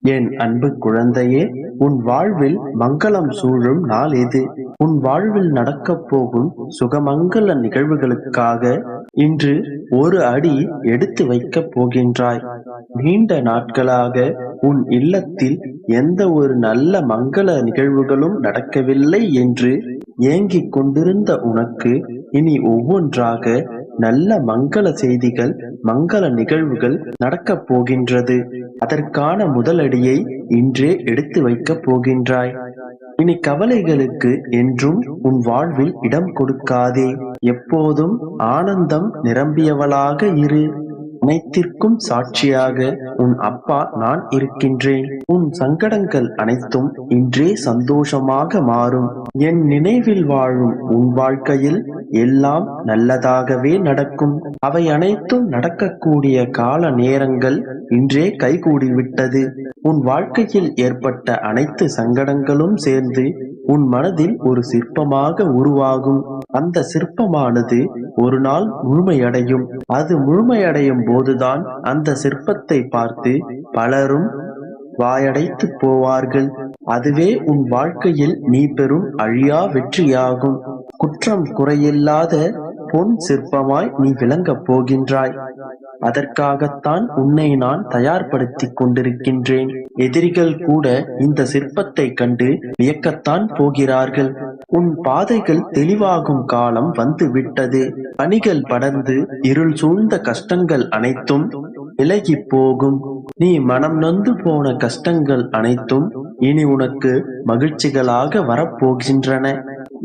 என் அன்பு குழந்தையே, உன் வாழ்வில் மங்களம் சூழும் நாள் இது. உன் வாழ்வில் நடக்கப் போகும் சுகமங்கல நிகழ்வுகளுக்காக இன்று ஒரு அடி எடுத்து வைக்கப் போகின்றாய். நீண்ட நாட்களாக உன் இல்லத்தில் எந்த ஒரு நல்ல மங்கள நிகழ்வுகளும் நடக்கவில்லை என்று ஏங்கிக் கொண்டிருந்த உனக்கு இனி ஒவ்வொன்றாக நல்ல மங்கள செய்திகள், மங்கள நிகழ்வுகள் நடக்கப் போகின்றது. அதற்கான முதலடியை இன்றே எடுத்து வைக்கப் போகின்றாய். இனி கவலைகளுக்கு என்றும் உன் வாழ்வில் இடம் கொடுக்காதே. எப்போதும் ஆனந்தம் நிரம்பியவளாக இரு. அனைத்திற்கும் சாட்சியாக உன் அப்பா நான் இருக்கின்றேன். உன் சங்கடங்கள் அனைத்தும் இன்றே சந்தோஷமாக மாறும். என் நினைவில் வாழும் உன் வாழ்க்கையில் எல்லாம் நல்லதாகவே நடக்கும். அவை அனைத்தும் நடக்கக்கூடிய கால நேரங்கள் இன்றே கைகூடிவிட்டது. உன் வாழ்க்கையில் ஏற்பட்ட அனைத்து சங்கடங்களும் சேர்ந்து உன் மனதில் ஒரு சிற்பமாக உருவாகும். அந்த சிற்பமானது ஒரு நாள் முழுமையடையும். அது முழுமையடையும் போதுதான் அந்த சிற்பத்தை பார்த்து பலரும் வாயடைத்து போவார்கள். அதுவே உன் வாழ்க்கையில் நீ பெறும் அழியா வெற்றியாகும். குற்றம் குறையில்லாத பொன் சிற்பமாய் நீ விளங்கப் போகின்றாய். அதற்காகத்தான் உன்னை நான் தயார்படுத்திக் கொண்டிருக்கின்றேன். எதிரிகள் கூட இந்த சிற்பத்தை கண்டு வியக்கத்தான் போகிறார்கள். உன் பாதைகள் தெளிவாகும் காலம் வந்து விட்டது. பனிகள் படர்ந்து இருள் சூழ்ந்த கஷ்டங்கள் அனைத்தும் விலகி போகும். நீ மனம் நொந்து போன கஷ்டங்கள் அனைத்தும் இனி உனக்கு மகிழ்ச்சிகளாக வரப்போகின்றன.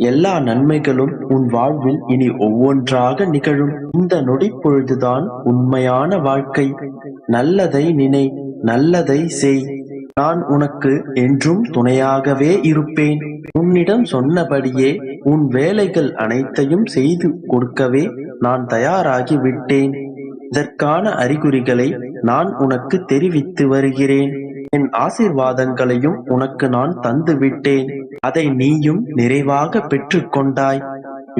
எல்லா நன்மைகளும் உன் வாழ்வில் இனி ஒவ்வொன்றாக நிகழும். இந்த நொடி பொழுதுதான் உண்மையான வாழ்க்கை. நல்லதை நினை, நல்லதை செய். நான் உனக்கு என்றும் துணையாகவே இருப்பேன். உன்னிடம் சொன்னபடியே உன் வேலைகள் அனைத்தையும் செய்து கொடுக்கவே நான் தயாராகி விட்டேன். இதற்கான அறிகுறிகளை நான் உனக்கு தெரிவித்து வருகிறேன். என் ஆசீர்வாதங்களையும் உனக்கு நான் தந்து விட்டேன். அதை நீயும் நிறைவாக பெற்று கொண்டாய்.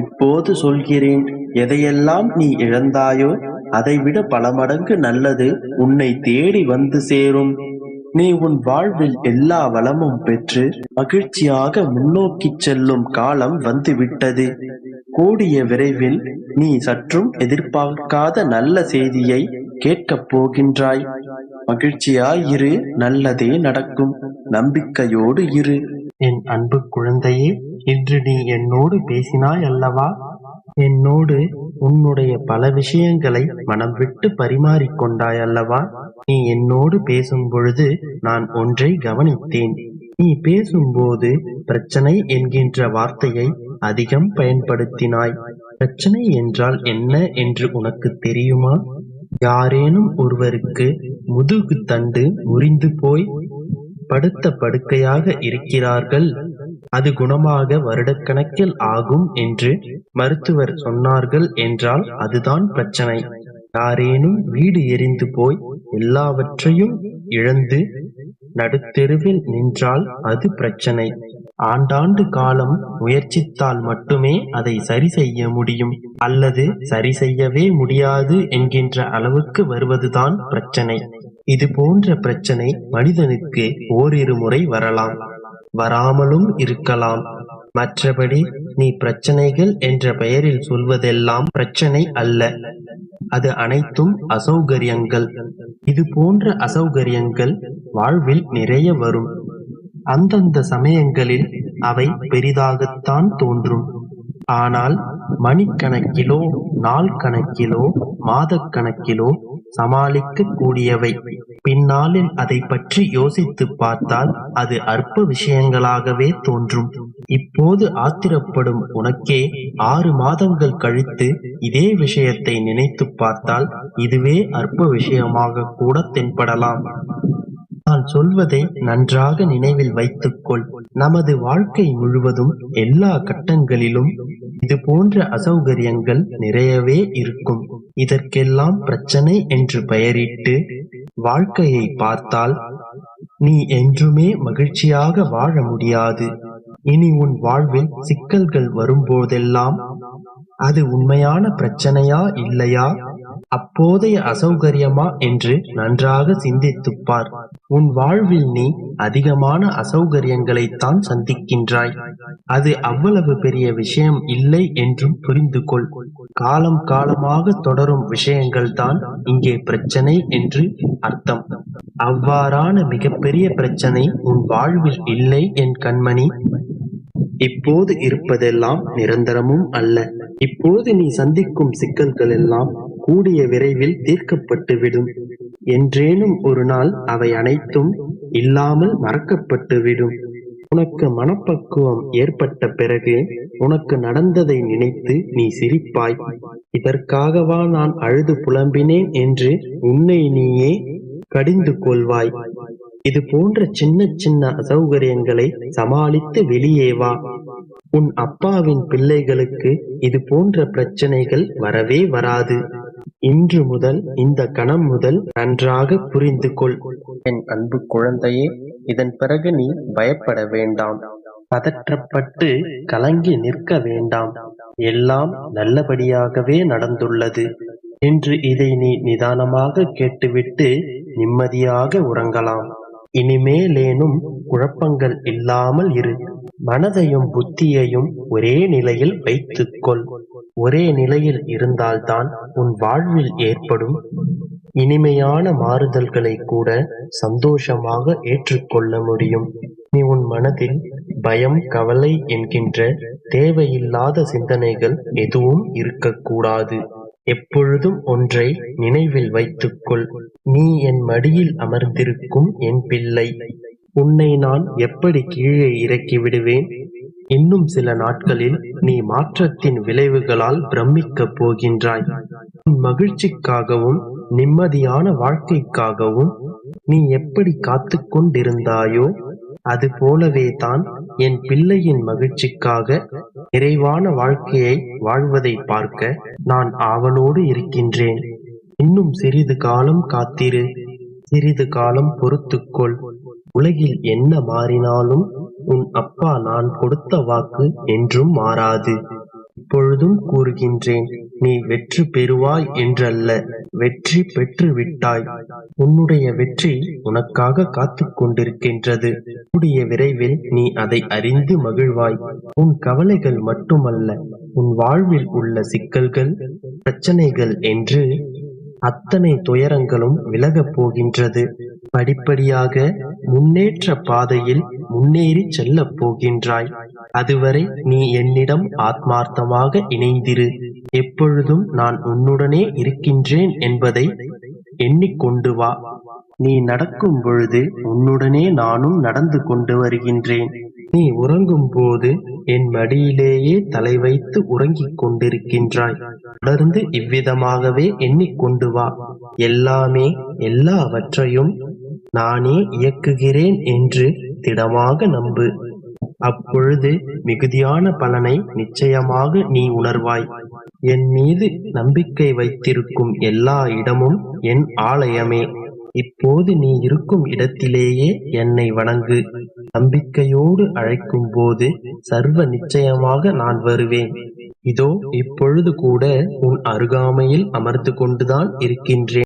இப்போது சொல்கிறேன், எதையெல்லாம் நீ இழந்தாயோ அதைவிட பல மடங்கு நல்லது உன்னை தேடி வந்து சேரும். நீ உன் வாழ்வில் எல்லா வளமும் பெற்று மகிழ்ச்சியாக முன்னோக்கி செல்லும் காலம் வந்துவிட்டது. கூடிய விரைவில் நீ சற்றும் எதிர்பார்க்காத நல்ல செய்தியை கேட்கப் போகின்றாய். மகிழ்ச்சியாயிரு, நல்லதே நடக்கும். நம்பிக்கையோடு இரு. என் அன்பு குழந்தையே, இன்று நீ என்னோடு பேசினாய் அல்லவா? என்னோடு உன்னுடைய பல விஷயங்களை மனம் விட்டு பரிமாறிக்கொண்டாய் அல்லவா? நீ என்னோடு பேசும் பொழுது நான் ஒன்றை கவனித்தேன். நீ பேசும்போது பிரச்சனை என்கின்ற வார்த்தையை அதிகம் பயன்படுத்தினாய். பிரச்சனை என்றால் என்ன என்று உனக்கு தெரியுமா? யாரேனும் ஒருவருக்கு முதுகு தண்டு முறிந்து போய் படுத்த படுக்கையாக இருக்கிறார்கள். அது குணமாக வருடக்கணக்கில் ஆகும் என்று மருத்துவர் சொன்னார்கள் என்றால் அதுதான் பிரச்சனை. யாரேனும் வீடு எரிந்து போய் எல்லாவற்றையும் இழந்து நடுத்தெருவில் நின்றால் அது பிரச்சனை. ஆண்டாண்டு காலம் முயற்சித்தால் மட்டுமே அதை சரி செய்ய முடியும், அல்லது சரி செய்யவே முடியாது என்கின்ற அளவுக்கு வருவதுதான் பிரச்சனை. இது போன்ற பிரச்சனை மனிதனுக்கு ஓரிரு முறை வரலாம், வராமலும் இருக்கலாம். மற்றபடி நீ பிரச்சனைகள் என்ற பெயரில் சொல்வதெல்லாம் பிரச்சனை அல்ல. அது அனைத்தும் அசௌகரியங்கள். இது போன்ற அசௌகரியங்கள் வாழ்வில் நிறைய வரும். அந்தந்த சமயங்களில் அவை பெரிதாகத்தான் தோன்றும். ஆனால் மணிக்கணக்கிலோ, நாள் கணக்கிலோ, மாதக்கணக்கிலோ சமாளிக்க கூடியவை. பின்னாளில் அதை பற்றி யோசித்து பார்த்தால் அது அற்ப விஷயங்களாகவே தோன்றும். இப்போது ஆத்திரப்படும் உனக்கே 6 மாதங்கள் கழித்து இதே விஷயத்தை நினைத்து பார்த்தால் இதுவே அற்ப விஷயமாக கூட தென்படலாம். நான் சொல்வதை நன்றாக நினைவில் வைத்துக்கொள். நமது வாழ்க்கை முழுவதும் எல்லா கட்டங்களிலும் இது போன்ற அசௌகரியங்கள் நிறையவே இருக்கும். இதற்கெல்லாம் பிரச்சனை என்று பெயரிட்டு வாழ்க்கையை பார்த்தால் நீ என்றுமே மகிழ்ச்சியாக வாழ முடியாது. இனி உன் வாழ்வில் சிக்கல்கள் வரும்போதெல்லாம் அது உண்மையான பிரச்சனையா இல்லையா அப்போதைய அசௌகரியமா என்று நன்றாக சிந்தித்துப் பார். உன் வாழ்வில் நீ அதிகமான அசௌகரியங்களைத்தான் சந்திக்கின்றாய். அது அவ்வளவு பெரிய விஷயம் இல்லை என்றும் புரிந்து கொள். காலம் காலமாக தொடரும் விஷயங்கள்தான் இங்கே பிரச்சனை என்று அர்த்தம். அவ்வாறான மிகப்பெரிய பிரச்சனை உன் வாழ்வில் இல்லை என் கண்மணி. இப்போது இருப்பதெல்லாம் நிரந்தரமும் அல்ல. இப்போது நீ சந்திக்கும் சிக்கல்கள் எல்லாம் கூடிய விரைவில் தீர்க்கப்பட்டுவிடும். என்றேனும் ஒரு நாள் அவை அனைத்தும் இல்லாமல் மறக்கப்பட்டுவிடும். உனக்கு மனப்பக்குவம் ஏற்பட்ட பிறகு உனக்கு நடந்ததை நினைத்து நீ சிரிப்பாய். இதற்காகவா நான் அழுது புலம்பினேன் என்று உன்னை நீயே கடிந்து கொள்வாய். இது போன்ற சின்ன சின்ன அசௌகரியங்களை சமாளித்து வெளியே வா. உன் அப்பாவின் பிள்ளைகளுக்கு இது போன்ற பிரச்சனைகள் வரவே வராது. இன்று முதல், இந்த கணம் முதல் நன்றாக புரிந்து கொள். என் அன்பு குழந்தையே, இதன் பிறகு நீ பயப்பட வேண்டாம். பதற்றப்பட்டு கலங்கி நிற்க வேண்டாம். எல்லாம் நல்லபடியாகவே நடந்துள்ளது என்று இதை நீ நிதானமாக கேட்டுவிட்டு நிம்மதியாக உறங்கலாம். இனிமேலேனும் குழப்பங்கள் இல்லாமல் இரு. மனதையும் புத்தியையும் ஒரே நிலையில் வைத்துக்கொள். ஒரே நிலையில் இருந்தால்தான் உன் வாழ்வில் ஏற்படும் இனிமையான மாறுதல்களை கூட சந்தோஷமாக ஏற்றுக்கொள்ள முடியும். நீ உன் மனதில் பயம், கவலை என்கின்ற தேவையில்லாத சிந்தனைகள் எதுவும் இருக்கக்கூடாது. எப்பொழுதும் ஒன்றை நினைவில் வைத்துக்கொள். நீ என் மடியில் அமர்ந்திருக்கும் என் பிள்ளை. உன்னை நான் எப்படி கீழே இறக்கி விடுவேன்? இன்னும் சில நாட்களில் நீ மாற்றத்தின் விளைவுகளால் பிரமிக்கப் போகின்றாய். உன் மகிழ்ச்சிக்காகவும் நிம்மதியான வாழ்க்கைக்காகவும் நீ எப்படி காத்து கொண்டிருந்தாயோ அது போலவே தான் என் பிள்ளையின் மகிழ்ச்சிக்காக நிறைவான வாழ்க்கையை வாழ்வதை பார்க்க நான் ஆவலோடு இருக்கின்றேன். இன்னும் சிறிது காலம் காத்திரு. சிறிது காலம் பொறுத்துக்கொள். உலகில் என்ன மாறினாலும் உன் அப்பா நான் கொடுத்த வாக்கு என்றும் மாறாது. இப்பொழுதும் கூறுகின்றேன், நீ வெற்றி பெறுவாய் என்றல்ல, வெற்றி பெற்று விட்டாய். உன்னுடைய வெற்றி உனக்காக காத்து கொண்டிருக்கின்றது. கூடிய விரைவில் நீ அதை அறிந்து மகிழ்வாய். உன் கவலைகள் மட்டுமல்ல, உன் வாழ்வில் உள்ள சிக்கல்கள், பிரச்சனைகள் என்று அத்தனை துயரங்களும் விலகப் போகின்றது. படிப்படியாக முன்னேற்ற பாதையில் முன்னேறி செல்லப் போகின்றாய். அதுவரை நீ என்னிடம் ஆத்மார்த்தமாக இணைந்திரு. எப்பொழுதும் நான் உன்னுடனே இருக்கின்றேன் என்பதை எண்ணிக்கொண்டு வா. நீ நடக்கும் பொழுது உன்னுடனே நானும் நடந்து கொண்டு வருகின்றேன். நீ உறங்கும் போது என் மடியிலேயே தலை வைத்து உறங்கிக் கொண்டிருக்கின்றாய். தொடர்ந்து இவ்விதமாகவே எண்ணிக்கொண்டு வா. எல்லாவற்றையும் நானே இயக்குகிறேன் என்று திடமாக நம்பு. அப்பொழுது மிகுதியான பலனை நிச்சயமாக நீ உணர்வாய். என் மீது நம்பிக்கை வைத்திருக்கும் எல்லா இடமும் என் ஆலயமே. இப்போது நீ இருக்கும் இடத்திலேயே என்னை வணங்கு. நம்பிக்கையோடு அழைக்கும் போது சர்வ நிச்சயமாக நான் வருவேன். இதோ இப்பொழுது கூட உன் அருகாமையில் அமர்ந்து கொண்டுதான் இருக்கின்றேன்.